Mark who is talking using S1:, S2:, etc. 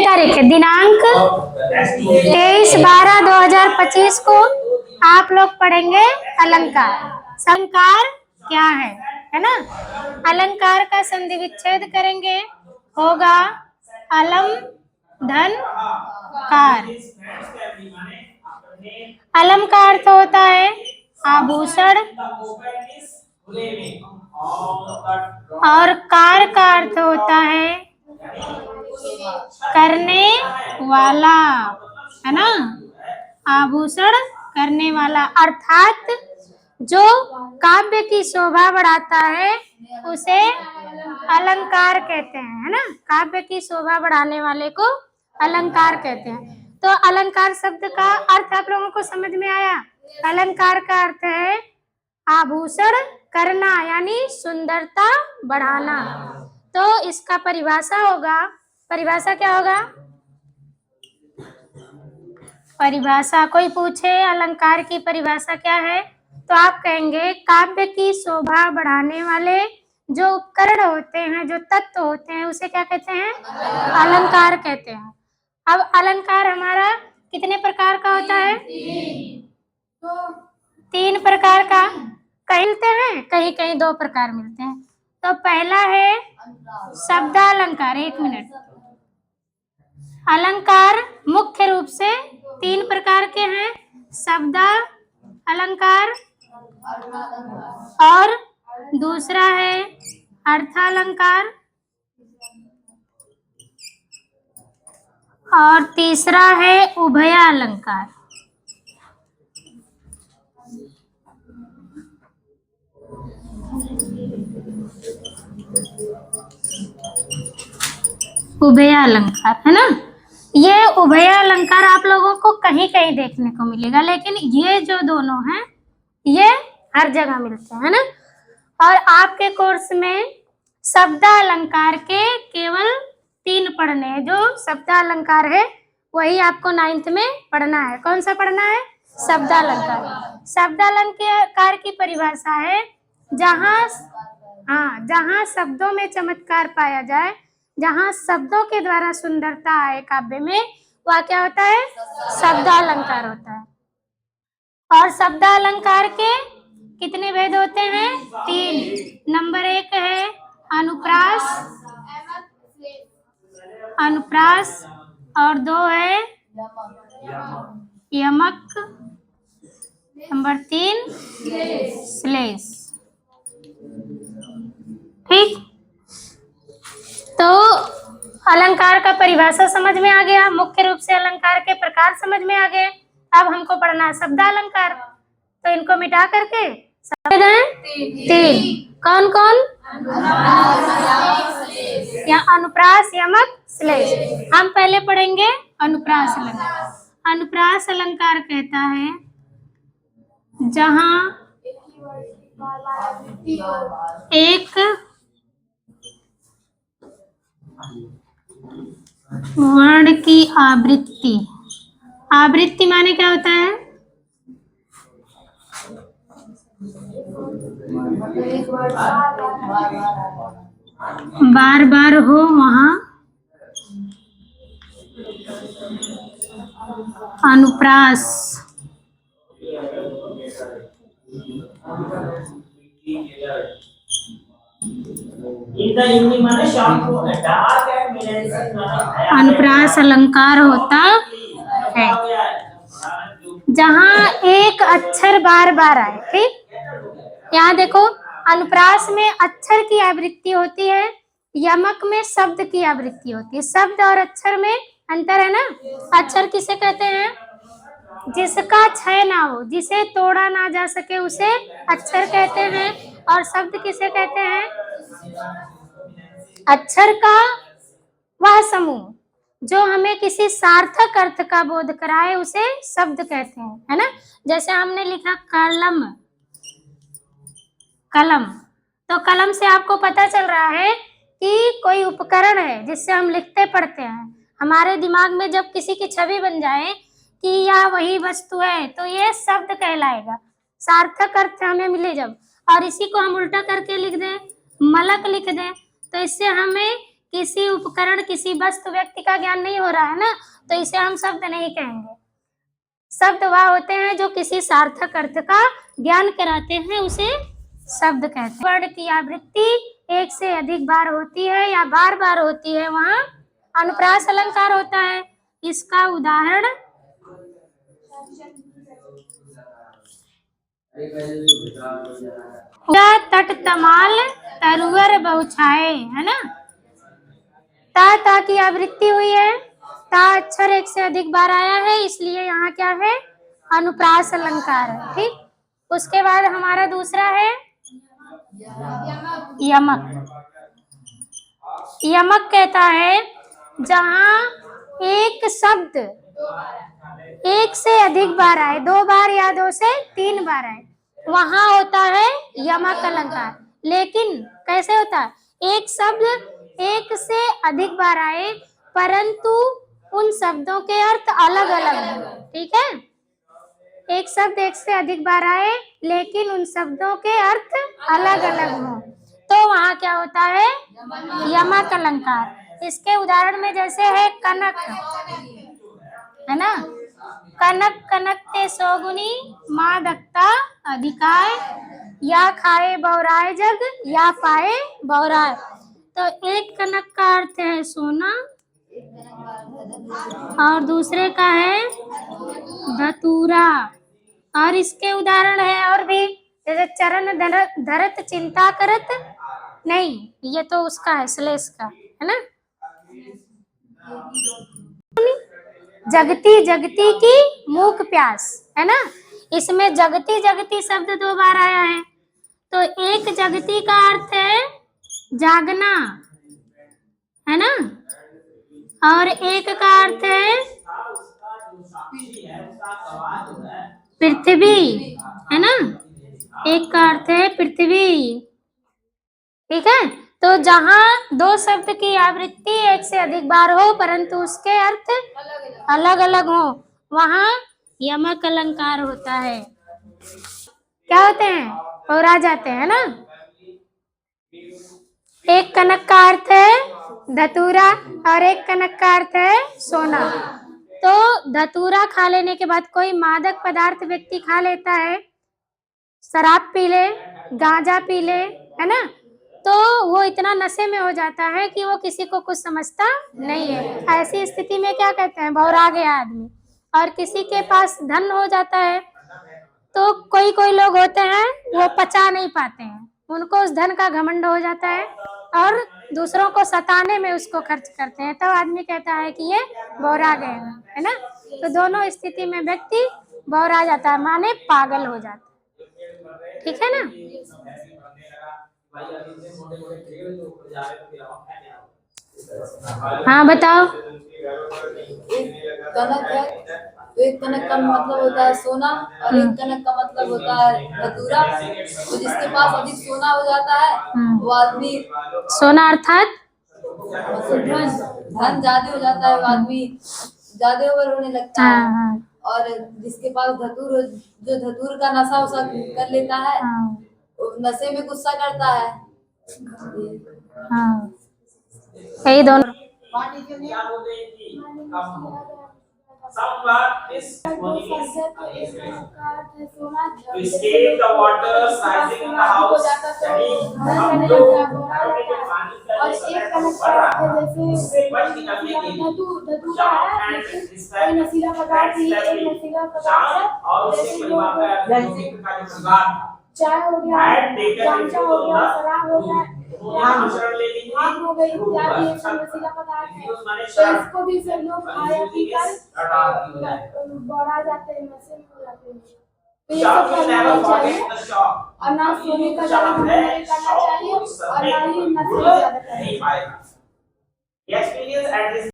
S1: तारीख है, दिनांक 23/12/2025 को आप लोग पढ़ेंगे अलंकार। अलंकार क्या है ना? अलंकार का संधि विच्छेद करेंगे, होगा अलम धन कार। अलम का अर्थ होता है आभूषण और कार का अर्थ होता है करने वाला, है ना? आभूषण करने वाला, अर्थात जो काव्य की शोभा बढ़ाता है उसे अलंकार कहते हैं, है ना? काव्य की शोभा बढ़ाने वाले को अलंकार कहते हैं। तो अलंकार शब्द का अर्थ आप लोगों को समझ में आया? अलंकार का अर्थ है आभूषण करना, यानी सुंदरता बढ़ाना। तो इसका परिभाषा होगा, परिभाषा क्या होगा? परिभाषा कोई पूछे अलंकार की परिभाषा क्या है तो आप कहेंगे काव्य की शोभा बढ़ाने वाले जो उपकरण होते हैं, जो तत्व होते हैं, उसे क्या कहते हैं? अलंकार कहते हैं। अब अलंकार हमारा कितने प्रकार का होता है? तीन प्रकार का। कहीं मिलते हैं, कहीं कहीं दो प्रकार मिलते हैं। तो पहला है शब्दालंकार। एक मिनट। अलंकार मुख्य रूप से तीन प्रकार के हैं, शब्द अलंकार और दूसरा है अर्थालंकार और तीसरा है उभयालंकार। उभयालंकार, है ना? ये उभयालंकार आप लोगों को कहीं कहीं देखने को मिलेगा, लेकिन ये जो दोनों हैं ये हर जगह मिलते हैं, है ना? और आपके कोर्स में शब्दालंकार के केवल 3 पढ़ने हैं। जो शब्दालंकार है वही आपको 9th में पढ़ना है। कौन सा पढ़ना है? शब्दालंकार। शब्दालंकार की परिभाषा है जहाँ शब्दों में चमत्कार पाया जाए, जहाँ शब्दों के द्वारा सुंदरता आए काव्य में, वह क्या होता है? शब्दालंकार होता है। और शब्दालंकार के कितने भेद होते हैं? 3। नंबर 1 है अनुप्रास, अनुप्रास, और 2 है यमक, नंबर 3 श्लेष। ठीक, तो अलंकार का परिभाषा समझ में आ गया, मुख्य रूप से अलंकार के प्रकार समझ में आ गए। अब हमको पढ़ना है शब्दालंकार। तो इनको मिटा करके शब्द हैं 3। कौन कौन? या अनुप्रास, यमक, श्लेष। हम पहले पढ़ेंगे अनुप्रास अलंकार। अनुप्रास अलंकार कहता है जहां एक वर्ण की आवृत्ति, आवृत्ति माने क्या होता है? बार बार हो वहां अनुप्रास। अनुप्रास अलंकार होता है जहां एक अक्षर बार बार आए। ठीक, यहाँ देखो अनुप्रास में अक्षर की आवृत्ति होती है, यमक में शब्द की आवृत्ति होती है। शब्द और अक्षर में अंतर है ना? अक्षर किसे कहते हैं? जिसका क्षय ना हो, जिसे तोड़ा ना जा सके, उसे अक्षर कहते हैं। और शब्द किसे कहते हैं? अक्षर का वह समूह जो हमें किसी सार्थक अर्थ का बोध कराए, उसे शब्द कहते हैं, है ना? जैसे हमने लिखा कलम, कलम, तो कलम से आपको पता चल रहा है कि कोई उपकरण है जिससे हम लिखते पढ़ते हैं। हमारे दिमाग में जब किसी की छवि बन जाए कि यह वही वस्तु है, तो ये शब्द कहलाएगा, सार्थक अर्थ हमें मिले जब। और इसी को हम उल्टा करके लिख दें, मलक लिख दें, तो इससे हमें किसी उपकरण, किसी वस्तु, व्यक्ति का ज्ञान नहीं हो रहा है ना, तो इसे हम शब्द नहीं कहेंगे। शब्द वह होते हैं जो किसी सार्थक अर्थ का ज्ञान कराते हैं, उसे शब्द कहते हैं। वर्ण की आवृत्ति एक से अधिक बार होती है या बार बार होती है, वहाँ अनुप्रास अलंकार होता है। इसका उदाहरण तट तमाल तरुअर बहुछाए, है ना। ता की आवृत्ति हुई है, ता अक्षर एक से अधिक बार आया है, इसलिए यहाँ क्या है, अनुप्रास अलंकार है। ठीक, उसके बाद हमारा दूसरा है यमक। यमक कहता है जहाँ एक शब्द एक से अधिक बार आए, 2 बार या 2 से 3 बार आए, वहां होता है यमक अलंकार। लेकिन कैसे होता है, एक शब्द एक से अधिक बार आए परंतु उन शब्दों के अर्थ अलग अलग हो। ठीक है, एक शब्द एक से अधिक बार आए लेकिन उन शब्दों के अर्थ अलग अलग हो, तो वहाँ क्या होता है, यमक अलंकार। इसके उदाहरण में जैसे है कनक, है ना, कनक कनक ते सौगुनी माँ दक्ता अधिकाय, या खाए बहुराए जग या पाए बहुराए। तो एक कनक का अर्थ है सोना और दूसरे का है धतूरा। और इसके उदाहरण है और भी, जैसे चरण धरत चिंता करत नहीं, ये तो उसका है श्लेष का, है ना। जगती जगती की मूक प्यास, है ना, इसमें जगती जगती शब्द 2 बार आया है। तो एक जगती का अर्थ है जागना, है ना, और एक का अर्थ है पृथ्वी, है ना, एक का अर्थ है पृथ्वी। ठीक है, तो जहाँ 2 शब्द की आवृत्ति एक से अधिक बार हो परंतु उसके अर्थ अलग अलग हो, वहाँ यमक अलंकार होता है। क्या होते हैं, और आ जाते हैं ना। एक कनक का अर्थ है धतूरा और एक कनक का अर्थ है सोना। तो धतूरा खा लेने के बाद कोई मादक पदार्थ व्यक्ति खा लेता है, शराब पी ले, गांजा पी ले, है ना, तो वो इतना नशे में हो जाता है कि वो किसी को कुछ समझता नहीं है। ऐसी स्थिति में क्या कहते हैं, भौरा गया आदमी। और किसी के पास धन हो जाता है तो कोई कोई लोग होते हैं वो पचा नहीं पाते हैं, उनको उस धन का घमंड हो जाता है और दूसरों को सताने में उसको खर्च करते हैं, तो आदमी कहता है कि ये भौरा गया, है ना। तो दोनों स्थिति में व्यक्ति भौरा जाता है, माने पागल हो जाता है। ठीक है ना। हाँ बताओ।
S2: कनक है तो एक कनक का मतलब होता है सोना और एक कनक का मतलब होता है धतूरा। तो जिसके पास अधिक सोना हो जाता है वो आदमी,
S1: सोना अर्थात
S2: धन ज्यादा हो जाता है, वो आदमी ज्यादा ओवर होने लगता है। और जिसके पास जो धतूर का नशा उसा कर लेता है, नशे में गुस्सा करता है।
S1: यही दोनों।
S3: Somewhat is to escape the water rising in the house, यानी हम लोग घरों के पानी का जो स्तर है वो बढ़ रहा है, उससे बच निकलने के लिए शाम एंड नशीला पदार्थ शाम और उसके परिवार का यौगिक का जो परिवार
S4: चाय हो गया, गांजा हो गया, शराब हो गया, आग हो गई, इत्यादि नशीला पदार्थ है। तो इसको भी फिर लोग खाया पीकर बढ़ा जाते हैं, नशे में हो जाते हैं। तो ये सब करना नहीं चाहिए और ना सोने का ज्यादा नहीं करना चाहिए और ना ही नशे ज्यादा करना चाहिए।